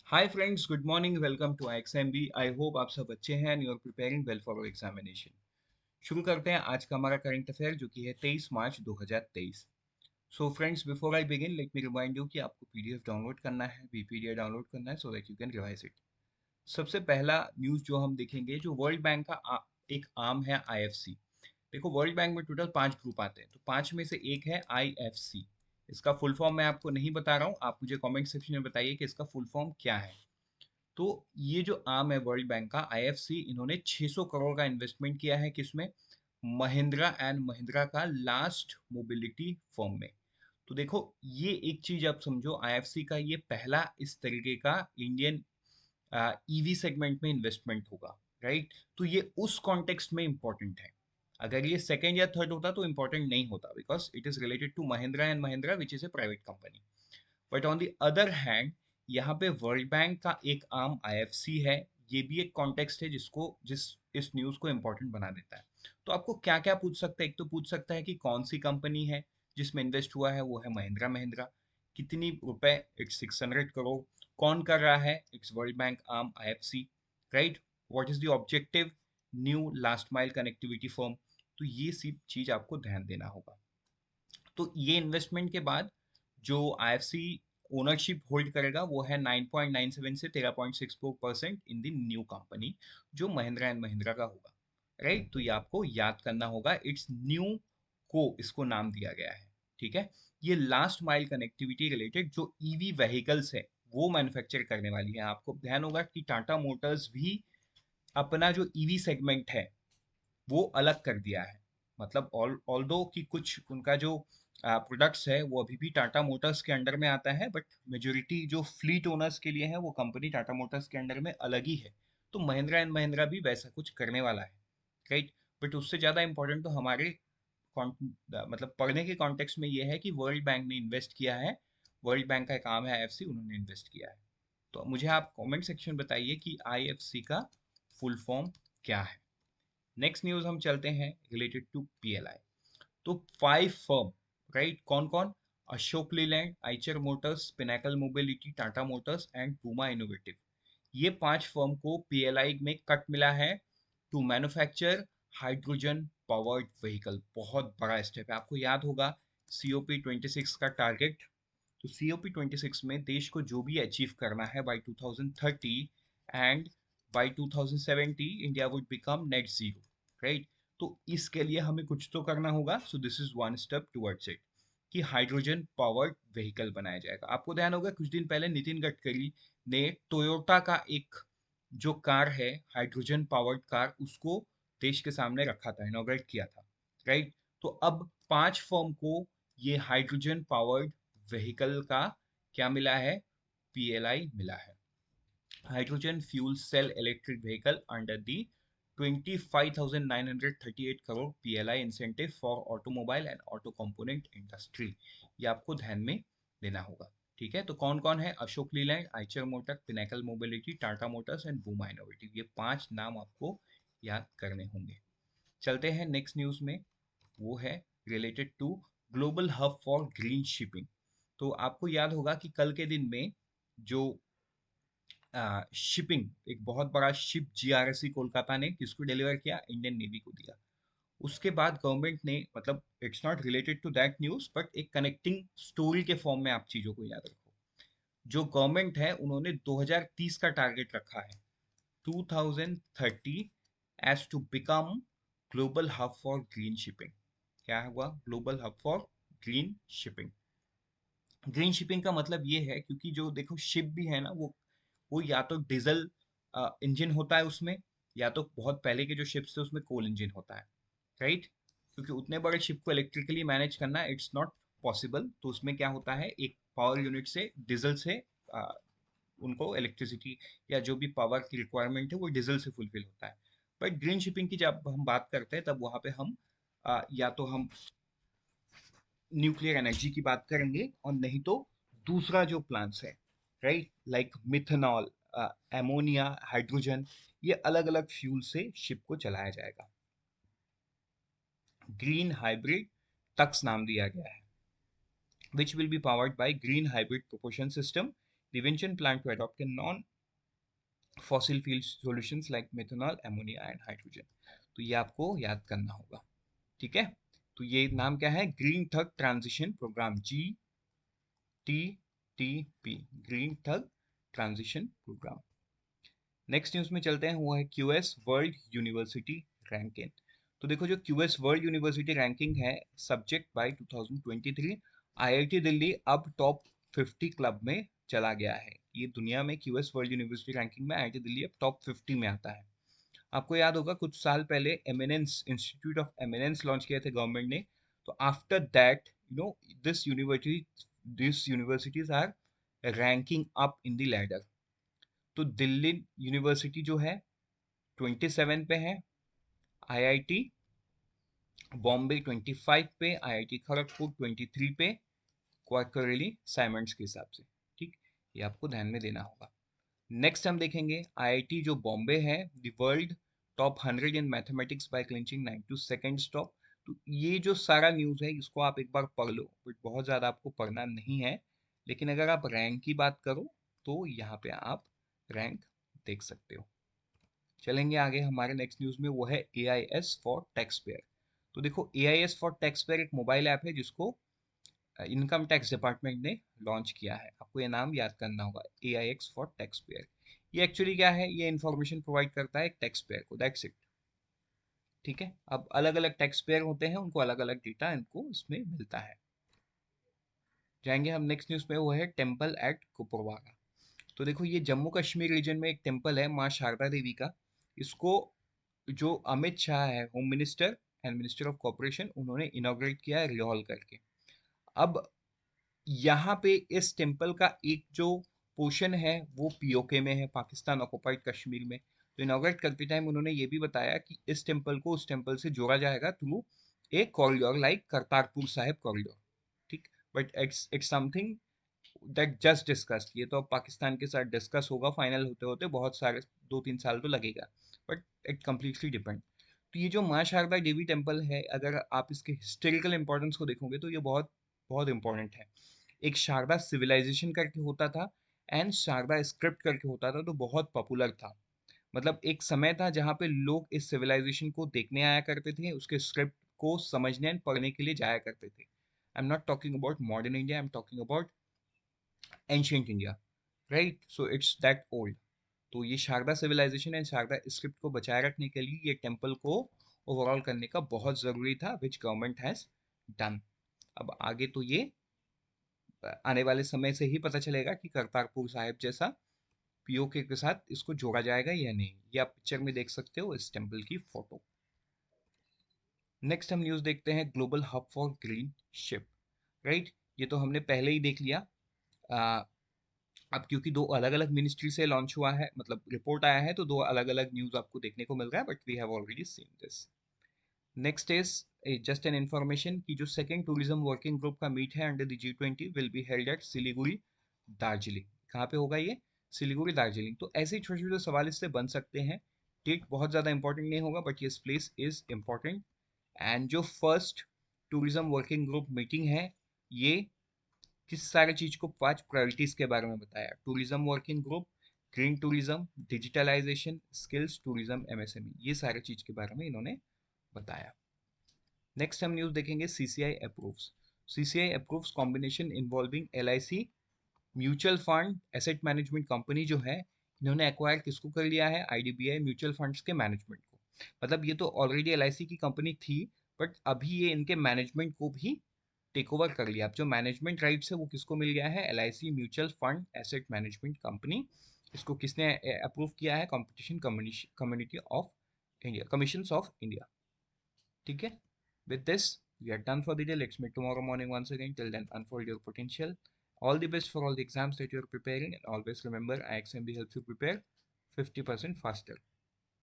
Hi friends, good morning. Welcome to IXMB। I hope आप सब अच्छे हैं and you are preparing well for examination. शुरू करते हैं आज का हमारा करंट अफेयर जो कि है 23 मार्च 2023। So friends, before I begin let me remind you कि आपको पीडीएफ डाउनलोड करना है, बीपीडीएफ डाउनलोड करना है so that you can revise it. सबसे पहला न्यूज़ जो हम देखेंगे, जो वर्ल्ड बैंक का एक आर्म है IFC। देखो, वर्ल्ड बैंक में टोटल 5 ग्रुप आते हैं, तो 5 में से एक है IFC। इसका फुल फॉर्म मैं आपको नहीं बता रहा हूँ, आप मुझे कमेंट सेक्शन में बताइए कि इसका फुल फॉर्म क्या है। तो ये जो आर्म है वर्ल्ड बैंक का IFC, इन्होंने 600 करोड़ का इन्वेस्टमेंट किया है किसमें? महिंद्रा एंड महिंद्रा का लास्ट मोबिलिटी फर्म में। तो देखो, ये एक चीज आप समझो, IFC का ये पहला इस तरीके का इंडियन ईवी सेगमेंट में इन्वेस्टमेंट होगा, राइट? तो ये उस कॉन्टेक्स्ट में इंपॉर्टेंट है। अगर ये सेकंड या थर्ड होता तो इंपॉर्टेंट नहीं होता, because it is related to Mahindra and Mahindra which is a private company. But on the other hand, यहाँ पे वर्ल्ड बैंक का एक आर्म IFC है। ये भी एक कॉन्टेक्स्ट है जिस इस न्यूज़ को इम्पोर्टेंट बना देता है। तो आपको क्या क्या पूछ सकता है? एक तो पूछ सकता है कि कौन सी कंपनी है जिसमें इन्वेस्ट हुआ है, वो है महिंद्रा महिंद्रा। कितनी रुपए? इट्स 600 करोड़। कौन कर रहा है? It's world bank arm IFC, right? What is the objective? New last mile connectivity firm. तो ये सब चीज आपको ध्यान देना होगा। तो ये इन्वेस्टमेंट के बाद जो IFC ओनरशिप होल्ड करेगा वो है 9.97 से 13.64% इन द न्यू कंपनी, जो महिंद्रा एंड महिंद्रा का होगा, राइट? तो ये आपको याद करना होगा। इट्स न्यू को इसको नाम दिया गया है, ठीक है? ये लास्ट माइल कनेक्टिविटी रिलेटेड जो ईवी व्हीकल्स है वो मैन्युफैक्चर करने वाली है। आपको ध्यान होगा कि टाटा मोटर्स भी अपना जो ईवी सेगमेंट है वो अलग कर दिया है। मतलब ऑल्दो कि कुछ उनका जो प्रोडक्ट्स है वो अभी भी टाटा मोटर्स के अंडर में आता है, बट मेजोरिटी जो फ्लीट ओनर्स के लिए है वो कंपनी टाटा मोटर्स के अंडर में अलग ही है। तो महिंद्रा एंड महिंद्रा भी वैसा कुछ करने वाला है, राइट? बट उससे ज़्यादा इंपॉर्टेंट तो हमारे मतलब पढ़ने के कॉन्टेक्स्ट में ये है कि वर्ल्ड बैंक ने इन्वेस्ट किया है। वर्ल्ड बैंक का काम है IFC, उन्होंने इन्वेस्ट किया है। तो मुझे आप कमेंट सेक्शन बताइए कि IFC का फुल फॉर्म क्या है। नेक्स्ट न्यूज हम चलते हैं रिलेटेड टू PLI। तो 5 फर्म, राइट? कौन कौन? Ashok Leyland, Eicher Motors, Pinnacle Mobility, Tata Motors and Puma Innovative. ये 5 फर्म को PLI में कट मिला है to manufacture hydrogen powered vehicle. बहुत बड़ा स्टेप है। आपको याद होगा COP26 का टारगेट। तो COP26 में देश को जो भी अचीव करना है by 2030 and by 2070 India would become net zero, right? तो इसके लिए हमें कुछ तो करना होगा। So this is one step towards it कि हाइड्रोजन पावर्ड व्हीकल बनाया जाएगा। आपको ध्यान होगा कुछ दिन पहले नितिन गडकरी ने टोयोटा का एक जो कार है, हाइड्रोजन पावर्ड कार, उसको देश के सामने रखा था, इनॉग्रेट किया था, राइट? तो अब 5 फर्म को ये हाइड्रोजन पावर्ड व्हीकल का क्या मिला है? PLI मिला है। Hydrogen fuel cell electric vehicle under the 25,938 crore PLI incentive for automobile and auto component industry. ये आपको ध्यान में देना होगा, ठीक है? तो कौन कौन है? Ashok Leyland, Eicher Motor, Pinnacle Mobility, Tata Motors and बूमा इनोवेटिव। ये 5 नाम आपको याद करने होंगे। चलते हैं नेक्स्ट न्यूज में। वो है related to global hub for green shipping. तो आपको याद होगा कि कल के दिन में जो शिपिंग, एक बहुत बड़ा शिप GRSC कोलकाता ने किसको डिलीवर किया? इंडियन नेवी को दिया। उसके बाद गवर्नमेंट ने, मतलब it's not related to that news but एक कनेक्टिंग स्टोरी के फॉर्म में आप चीजों को याद रखो। जो गवर्नमेंट है उन्होंने 2030 का टारगेट रखा है, 2030, as to become global hub for green shipping. क्या हुआ? Global hub for green shipping. Green shipping का मतलब ये है, क्योंकि जो देखो शिप भी है ना, वो या तो डीजल इंजन होता है उसमें, या तो बहुत पहले के जो शिप्स थे उसमें कोल इंजन होता है, राइट? क्योंकि उतने बड़े शिप को इलेक्ट्रिकली मैनेज करना इट्स नॉट पॉसिबल। तो उसमें क्या होता है, एक पावर यूनिट से, डीजल से आ, उनको इलेक्ट्रिसिटी या जो भी पावर की रिक्वायरमेंट है वो डीजल से फुलफिल होता है। बट ग्रीन शिपिंग की जब हम बात करते हैं तब वहाँ पे हम या तो हम न्यूक्लियर एनर्जी की बात करेंगे और नहीं तो दूसरा जो प्लांट्स है, right? Like methanol, ammonia, hydrogen, ये अलग अलग फ्यूल से शिप को चलाया जाएगा। ग्रीन हाइब्रिड तक्स नाम दिया गया है, which will be powered by green hybrid propulsion system The Vientiane plan to adopt a non-fossil fuel solutions like methanol, ammonia and hydrogen. तो ये आपको याद करना होगा, ठीक है। तो ये नाम क्या है? ग्रीन थग ट्रांजिशन प्रोग्राम, GTTP, ग्रीन थग ट्रांजिशन प्रोग्राम। नेक्स्ट न्यूज में चलते हैं, वो है क्यूएस वर्ल्ड यूनिवर्सिटी रैंकिंग। तो देखो, जो क्यूएस वर्ल्ड यूनिवर्सिटी रैंकिंग है सब्जेक्ट बाय 2023, आईआईटी दिल्ली अब टॉप 50 क्लब में चला गया है। ये दुनिया में क्यूएस वर्ल्ड यूनिवर्सिटी रैंकिंग में आईआईटी दिल्ली अब टॉप 50 में आता है। आपको याद होगा कुछ साल पहले eminence, institute of eminence launch किए थे गवर्नमेंट ने। तो after that this universities are ranking up in the ladder. तो दिल्ली यूनिवर्सिटी जो है 27 पे है, आईआईटी बॉम्बे 25 पे, आईआईटी खड़गपुर 23 पे, क्वार्टरली साइमंड्स के हिसाब से, ठीक। ये आपको ध्यान में देना होगा। नेक्स्ट हम देखेंगे आईआईटी जो बॉम्बे है, the world top 100 in mathematics bye clinching 92 stop. तो ये जो सारा न्यूज़ है इसको आप एक बार पढ़ लो, बट बहुत ज़्यादा आपको पढ़ना नहीं है। लेकिन अगर आप रैंक की बात करो तो यहाँ पे आप रैंक देख सकते हो। चलेंगे आगे, हमारे नेक्स्ट न्यूज़ में वो है AIS फॉर टैक्स पेयर। तो देखो, AIS फॉर टैक्स पेयर एक मोबाइल ऐप है जिसको इनकम टैक्स डिपार्टमेंट ने लॉन्च किया है। आपको ये नाम याद करना होगा, AIX फॉर टैक्स पेयर। ये एक्चुअली क्या है? ये इन्फॉर्मेशन प्रोवाइड करता है एक टैक्स पेयर को, दैट्स इट, ठीक है। अब अलग अलग टैक्स पेयर होते हैं, उनको अलग अलग डेटा इनको इसमें मिलता है। जाएंगे हम नेक्स्ट न्यूज़ में, वो है टेम्पल एट कुपवाड़ा। तो देखो, ये जम्मू कश्मीर रीजन में एक टेम्पल है माँ शारदा देवी का। इसको जो अमित शाह है, home minister and minister of corporation, उन्होंने इनॉग्रेट किया है रिहॉल करके। अब यहाँ पे इस टेम्पल का एक जो पोर्शन है वो पीओके में है, पाकिस्तान ऑक्युपाइड कश्मीर में। तो इनॉग्रेट करते टाइम उन्होंने ये भी बताया कि इस टेम्पल को उस टेम्पल से जोड़ा जाएगा थ्रू एक corridor, like Kartarpur Sahib corridor, ठीक। But it's something that just discussed. ये तो अब पाकिस्तान के साथ डिस्कस होगा, फाइनल होते होते बहुत सारे 2-3 साल तो लगेगा, बट इट कम्प्लीटली डिपेंड। तो ये जो माँ शारदा देवी टेम्पल है, अगर आप इसके हिस्टोरिकल इंपॉर्टेंस को देखोगे तो ये बहुत बहुत इंपॉर्टेंट है। एक शारदा सिविलाइजेशन करके होता था एंड शारदा स्क्रिप्ट करके होता था, तो बहुत पॉपुलर था। मतलब एक समय था जहाँ पे लोग इस सिविलाइजेशन को देखने आया करते थे, उसके स्क्रिप्ट को समझने एंड पढ़ने के लिए जाया करते थे। I am not talking about modern India, I am talking about ancient India, right. So it's that old. तो ये Sharada civilisation and Sharada script को बचाए रखने के लिए ये टेम्पल को ओवरऑल करने का बहुत ज़रूरी था, विच गवर्नमेंट हैज़ डन। अब आगे तो ये आने वाले समय से ही पता चलेगा कि करतारपुर साहिब जैसा पीओके के साथ इसको जोड़ा जाएगा या नहीं। ये आप पिक्चर में देख सकते हो इस टेम्पल की फोटो। नेक्स्ट हम न्यूज़ देखते हैं, global hub for green ship, right. ये तो हमने पहले ही देख लिया। आ, अब क्योंकि दो अलग अलग मिनिस्ट्री से लॉन्च हुआ है, मतलब रिपोर्ट आया है, तो दो अलग अलग न्यूज़ आपको देखने को मिल रहा है, but we have already seen this. Next is just an information कि जो सेकेंड टूरिज्म वर्किंग ग्रुप का मीट है under the G20 will be held at Siliguri, Darjeeling. कहाँ पे होगा ये? सिलीगुड़ी, दार्जिलिंग। तो ऐसे ही छोटे छोटे सवाल इससे बन सकते हैं। डेट बहुत ज़्यादा इंपॉर्टेंट नहीं होगा, बट ये प्लेस इज इम्पॉर्टेंट। एंड जो first tourism working group meeting है, ये किस सारे चीज़ को 5 प्रायोरिटीज के बारे में बताया। Tourism working group, green tourism, digitalisation, skills tourism, MSME, ये सारे चीज़ के बारे में इन्होंने बताया। नेक्स्ट हम न्यूज़ देखेंगे, CCI approves. CCI approves combination involving LIC mutual fund asset management company जो है, इन्होंने एक्वायर किसको कर लिया है? IDBI म्यूचुअल फंड्स के मैनेजमेंट को। मतलब ये तो ऑलरेडी LIC की कंपनी थी, बट अभी ये इनके मैनेजमेंट को भी टेक ओवर कर लिया। अब जो मैनेजमेंट राइट्स है वो किसको मिल गया है? LIC mutual fund asset management company. इसको किसने अप्रूव किया है? Competition community of India, commissions of India, ठीक है। With this, we are done for the day. Let's meet tomorrow morning once again. Till then, unfold your potential. All the best for all the exams that you're preparing. And always remember, IXMB helps you prepare 50% faster.